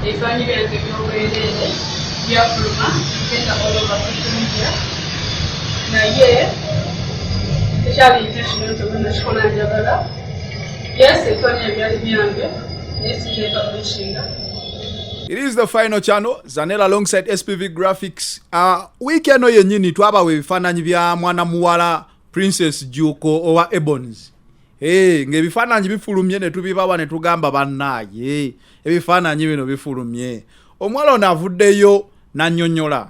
ebifaananyi byange by'obwereere byafuluma genda all over social media naye tekyali intentional nti ogenda kikola njagala. Yes, ebifaananyi byali byange naye sindeeta kulishinga. It is the final channel, Zanella alongside SPV Graphics. Weekend yennyini twabawa ebifaananyi bya mwana muwala Princess Juko owa Ebons. Ng'ebifaananyi bifulumye ne tubibawa ne tugamba bannaaye ebifaananyi bino bifulumye. Omuwala ono avuddeyo n'annyonnyola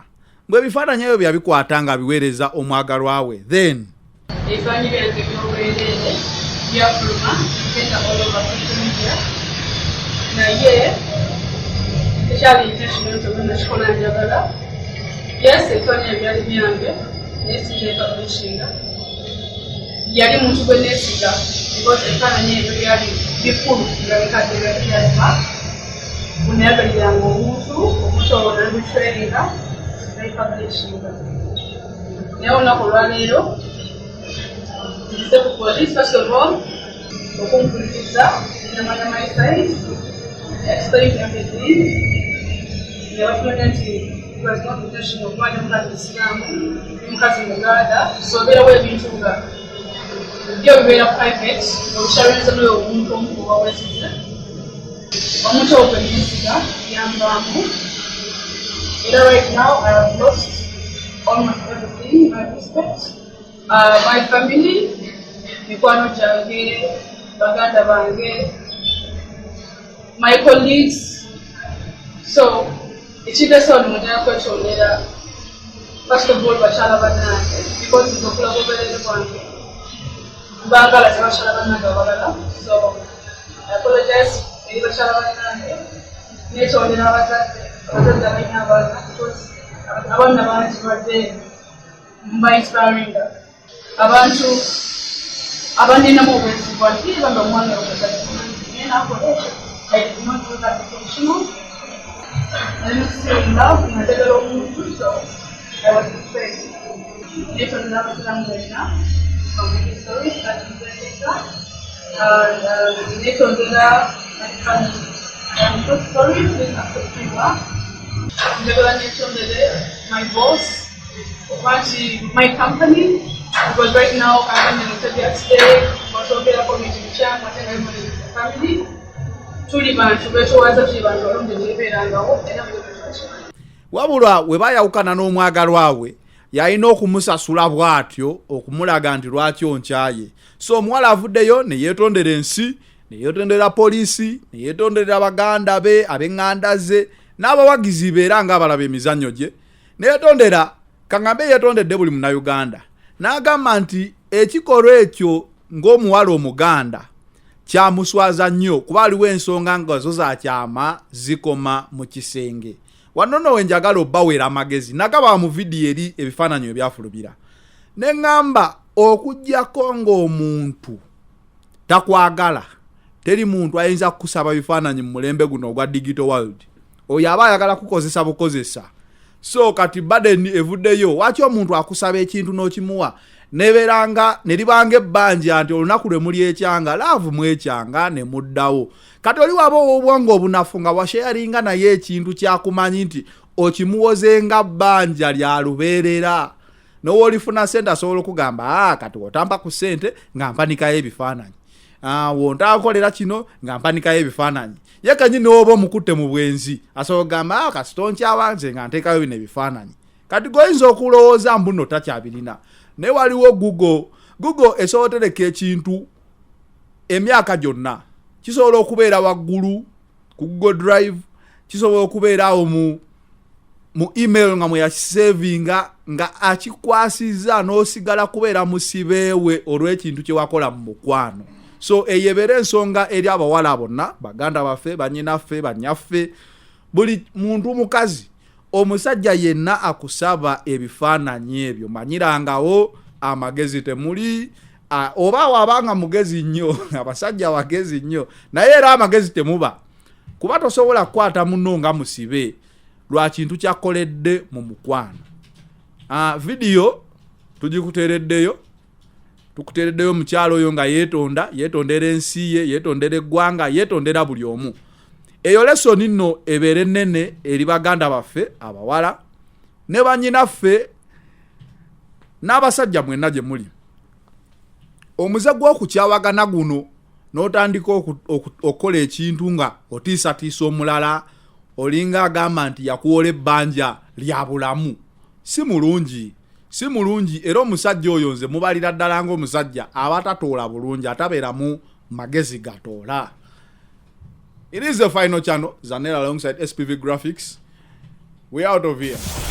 ng'ebifaananyi ebyo byabikwata nga biweereza omwagalwa we. Then ebifaananyi byange by'obwereere byafuluma genda all over social media naye tekyali intentional nti ogenda kikola njagala. Yes, ebifaananyi byali byange naye sindeeta kulishinga. Yali muntu gwe neesiga because ebifaananyi ebyo byali bikulu nga bikadde byalima bunayagaliranga omuntu ono nebitweringa nebipublishinga. Naye olunaku olwaleero nzize ku police first of all okumpuliriza namanya my side explain everything. Nebafunanya nti it was not intentional okuba n'omukazi Isiraamu n'omukazi Muganda sobeerawo ebintu nga byo bibeera private obukyalwenza n'oyo omuntu omu wawesize omuntu ogwe neesiga yambaamu era right now I have lost almost everything, my respect, my family, mikwano gyange, baganda bange, my colleagues. So ekigeso ono mujja kwetondera first of all bakyala bannange because nzokula bwoberere bwange baagala tebakyala bannange babagala. So I apologize eri bakyala bannange netondera abazadde abalina abaana because abaana bangi badde mba-inspiring abantu abaninamu obwesigwa ntiba nga omwana okuzadde nakolesha. I did not do that intentional. I didn't feel in love and I did it all, so I was afraid. If I'm not going now, I'm really sorry, I didn't take that. I'm so sorry, please accept me back. My boss, my company, because right now I'm in the Italy state, but I'm going to be champ, whatever my family. Wabula we bayawukana n'omwagalwa we yalina okumusasula bw'atyo okumulaga nti lwaki onkyaye. So omuwala avuddeyo ne yeetondera ensi, ne yeetondera poliisi, ne yeetondera baganda be, ab'eŋŋanda ze n'abawagizi be era ng'abalaba emizannyo gye, ne yeetondera kaŋŋambe yeetondedde buli munnayuganda. N'agamba nti ekikolwa ekyo ng'omuwala Omuganda kyamuswaza nnyo kuba aliwo ensonga nga zo za kyama zikoma mu kisenge. Wano we njagala obbawera amagezi nagaba mu vidiyo eri ebifaananyi ebyafulumira ne ŋŋamba okuggyako ng'omuntu takwagala teri muntu ayinza kukusaba bifaananyi mu mulembe guno ogwa digital world. Oyo aba ayagala kukozesa bukozesa. So kati badeni evuddeyo waki omuntu akusaba ekintu n'okimuwa neberanga neribanga ebbanja nti olunaku lwe muli ekyanga laavu mu ekyanga ne muddawo. Kati oli waba obwongo obunafu nga washaringa naye ekintu kyakumanyi nti okimuwozenga bbanja lya lubeerera n'owolifuna sente asobola okugamba kati wotampa ku sente nga mpanikayo ebifaananyi, wontakolera kino nga mpanikayo ebifaananyi. Ye kanyini oba omukutte mu bwenzi asobola okugamba kasitonkyawanze nga nteekayo bino ebifaananyi. Kati goyinza okulowooza mbuno takyabirina. Ne waliwo Google esobola otereka ekintu emyaka gyonna. Kisobola okubeera waggulu ku Google Drive, kisobola okubeera awo mu email nga mweyakisavinga nga akikwasiza n'osigala kubeera musibeewe olw'ekintu kye wakola mu mukwano. So eyebera ensonga eri abawala bonna, baganda baffe, bannyinaffe, bannyaffe, buli muntu mukazi omusajja yenna akusaba ebifaananyi ebyo manyirangawo amagezi temuli. Oba wabanga mugezi nnyo abasajja bagezi nnyo naye era amagezi temuba kuba tosobola kukwata munno nga musibe lwa kintu kyakoledde mu mukwano. Video tugikutereddeyo tukutereddeyo mukyalo oyo nga yetondera ensi ye, yetondera eggwanga, yetondera buli omu. eyo lesoni nno ebeere nnene eri baganda baffe abawala ne bannyinaffe n'abasajja mwenna gye muli. Omuze gw'okukyawagana guno n'otandika okukola ekintu nga otiisatiisa omulala olinga agamba nti yakuwola ebbanja lya bulamu, si mulungi era omusajja oyo nze mubalira ddala ng'omusajja aba tatoola bulungi, atabeeramu magezi gatoola. It is the final channel, Zanel alongside SPV Graphics. We out of here.